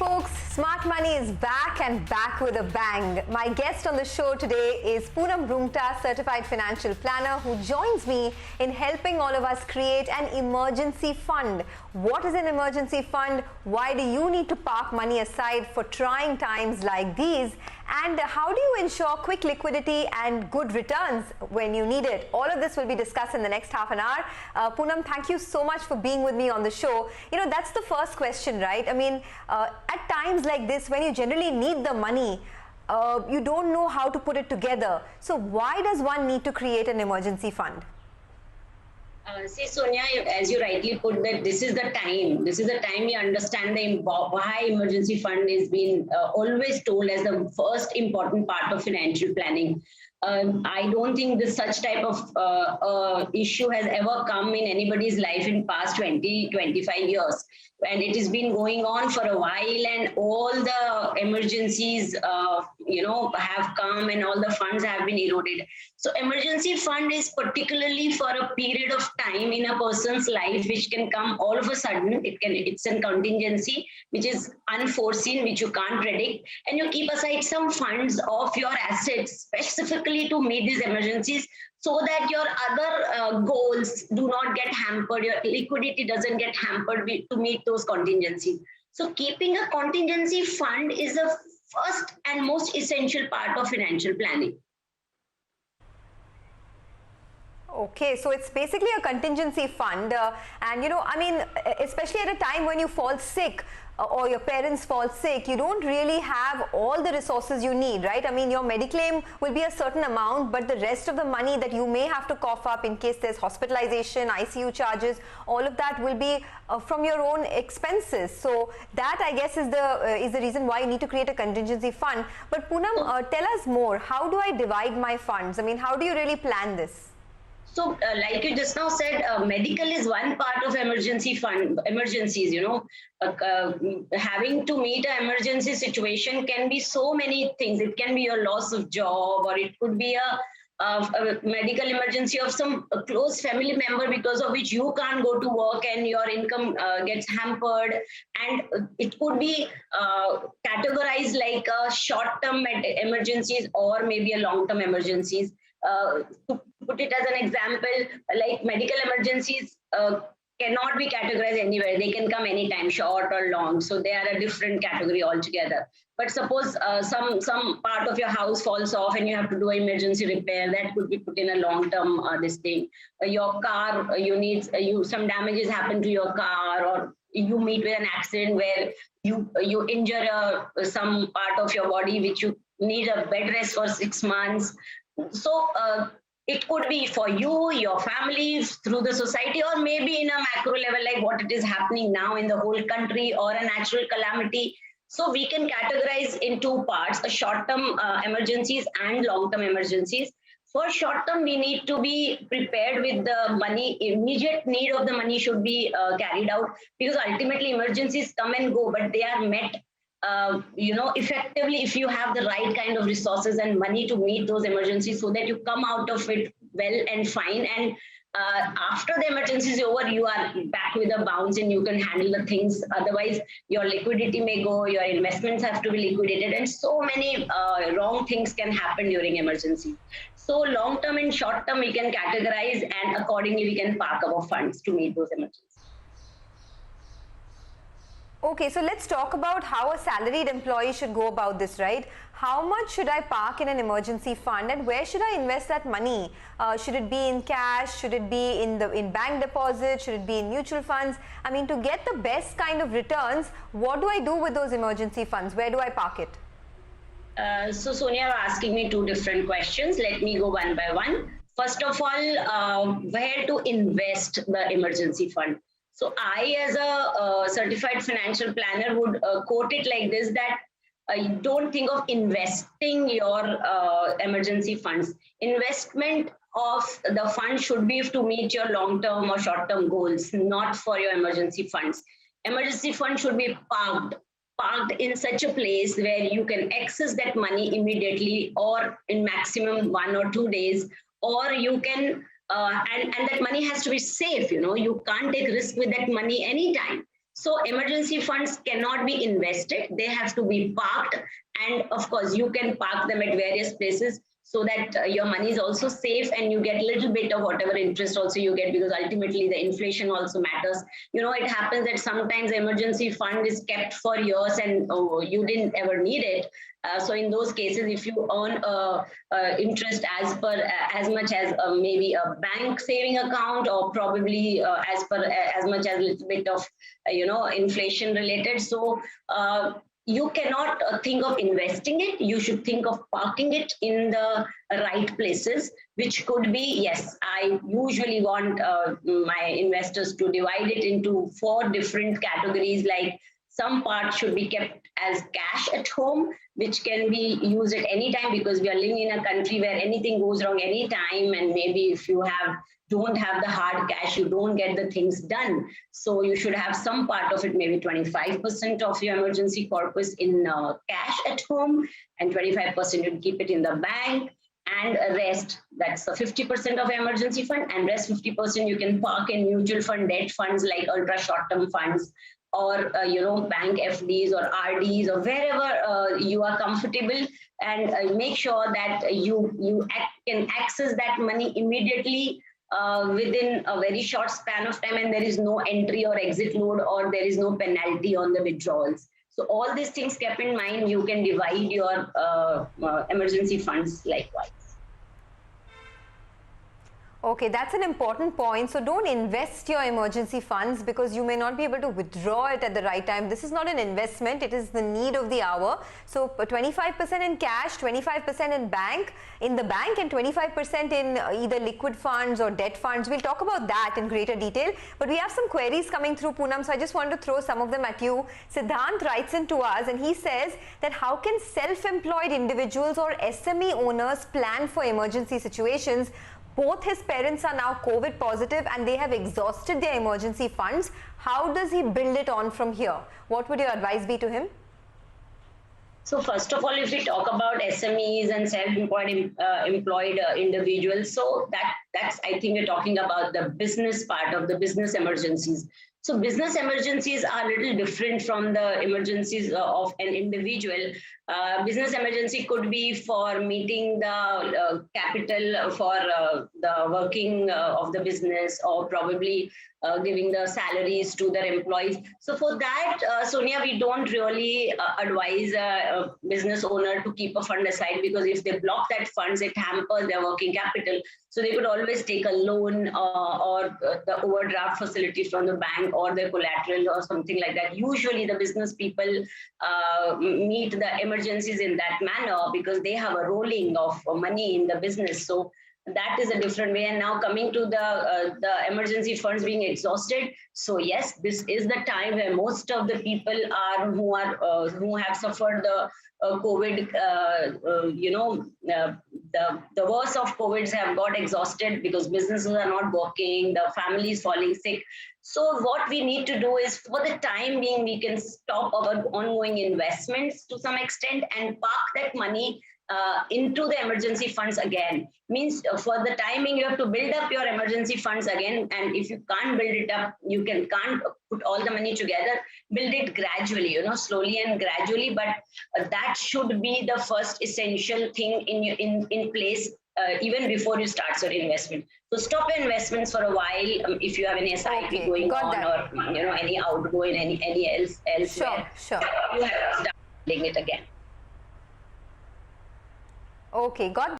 folks, Smart Money is back and back with a bang. My guest on the show today is Poonam Rungta, Certified Financial Planner, who joins me in helping all of us create an emergency fund. What is an emergency fund? Why do you need to park money aside for trying times like these? And how do you ensure quick liquidity and good returns when you need it? All of this will be discussed in the next half an hour. Poonam, thank you so much for being with me on the show. You know, that's the first question, right? I mean, at times like this, when you generally need the money, you don't know how to put it together. So why does one need to create an emergency fund? See, Sonia, as you rightly put that this is the time. This is the time you understand why emergency fund is being always told as the first important part of financial planning. I don't think this such type of issue has ever come in anybody's life in past 20-25 years. And it has been going on for a while, and all the emergencies, have come, and all the funds have been eroded. So emergency fund is particularly for a period of time in a person's life, which can come all of a sudden. It's a contingency, which is unforeseen, which you can't predict. And you keep aside some funds of your assets specifically to meet these emergencies, so that your other goals do not get hampered, your liquidity doesn't get hampered to meet those contingencies. So keeping a contingency fund is the first and most essential part of financial planning. Okay, so it's basically a contingency fund, and especially at a time when you fall sick or your parents fall sick, you don't really have all the resources you need, right? I mean, your Mediclaim will be a certain amount, but the rest of the money that you may have to cough up in case there's hospitalization, ICU charges, all of that will be from your own expenses. So that, I guess, is the reason why you need to create a contingency fund. But Poonam, tell us more. How do I divide my funds? I mean, how do you really plan this? So, like you just now said, medical is one part of emergencies, having to meet an emergency situation can be so many things. It can be your loss of job, or it could be a medical emergency of some close family member because of which you can't go to work and your income gets hampered. And it could be categorized like a short-term emergencies or maybe a long-term emergencies. To put it as an example, like medical emergencies cannot be categorized anywhere. They can come anytime, short or long. So they are a different category altogether. But suppose some part of your house falls off and you have to do emergency repair, that could be put in a long-term this thing. Your car, some damages happen to your car, or you meet with an accident where you injure some part of your body which you need a bed rest for 6 months. So it could be for you, your family, through the society, or maybe in a macro level, like what it is happening now in the whole country, or a natural calamity. So we can categorize in two parts, short-term emergencies and long-term emergencies. For short-term, we need to be prepared with the money. Immediate need of the money should be carried out, because ultimately emergencies come and go, but they are met effectively if you have the right kind of resources and money to meet those emergencies, so that you come out of it well and fine. And after the emergency is over, you are back with a bounce and you can handle the things. Otherwise, your liquidity may go, your investments have to be liquidated, and so many wrong things can happen during emergency. So long-term and short-term we can categorize, and accordingly we can park our funds to meet those emergencies. Okay, so let's talk about how a salaried employee should go about this, right? How much should I park in an emergency fund, and where should I invest that money? Should it be in cash? Should it be in bank deposits? Should it be in mutual funds? I mean, to get the best kind of returns, what do I do with those emergency funds? Where do I park it? So Sonia, you're asking me two different questions. Let me go one by one. First of all, where to invest the emergency fund? So I, as a certified financial planner, would quote it like this, that you don't think of investing your emergency funds. Investment of the fund should be to meet your long-term or short-term goals, not for your emergency funds. Emergency fund should be parked in such a place where you can access that money immediately, or in maximum 1 or 2 days, or you can and that money has to be safe. You can't take risk with that money anytime. So emergency funds cannot be invested. They have to be parked. And of course, you can park them at various places so that your money is also safe and you get a little bit of whatever interest also you get, because ultimately the inflation also matters. You know, it happens that sometimes the emergency fund is kept for years and you didn't ever need it. So in those cases, if you earn interest as much as maybe a bank saving account, or probably as much as a little bit of inflation related, so you cannot think of investing it. You should think of parking it in the right places, which could be, yes, I usually want my investors to divide it into 4 different categories. Like, some part should be kept as cash at home, which can be used at any time, because we are living in a country where anything goes wrong anytime, and maybe if you don't have the hard cash, you don't get the things done. So you should have some part of it, maybe 25% of your emergency corpus in cash at home, and 25% you keep it in the bank, and rest, that's the 50% of emergency fund, and rest 50% you can park in mutual fund, debt funds like ultra short-term funds, or bank FDs or RDs, or wherever you are comfortable, and make sure that you can access that money immediately within a very short span of time, and there is no entry or exit load, or there is no penalty on the withdrawals. So all these things kept in mind, you can divide your emergency funds likewise. Okay, that's an important point. So don't invest your emergency funds because you may not be able to withdraw it at the right time. This is not an investment, it is the need of the hour. So 25% in cash, 25% in the bank, and 25% in either liquid funds or debt funds. We'll talk about that in greater detail. But we have some queries coming through, Poonam, so I just want to throw some of them at you. Siddhant writes in to us and he says that how can self-employed individuals or SME owners plan for emergency situations? Both his parents are now COVID positive and they have exhausted their emergency funds. How does he build it on from here? What would your advice be to him? So first of all, if we talk about SMEs and self-employed individuals, so that's I think we're talking about the business part of the business emergencies. So business emergencies are a little different from the emergencies of an individual. Business emergency could be for meeting the capital for the working of the business, or probably giving the salaries to their employees. So for that, Sonia, we don't really advise a business owner to keep a fund aside, because if they block that funds, it hampers their working capital. So they could always take a loan or the overdraft facility from the bank, or their collateral or something like that. Usually the business people meet the emergencies in that manner because they have a rolling of money in the business. So that is a different way. And now coming to the emergency funds being exhausted. So yes, this is the time where most of the people are who have suffered the COVID, the worst of COVIDs have got exhausted because businesses are not working, the family is falling sick. So what we need to do is, for the time being, we can stop our ongoing investments to some extent and park that money into the emergency funds again. Means for the timing, you have to build up your emergency funds again. And if you can't build it up, you can't put all the money together, build it gradually, slowly and gradually. But that should be the first essential thing in place even before you start your investment. So stop your investments for a while if you have any SIP going on, that. Or any outgoing, any elsewhere. Sure. You have to start building it again. Okay, got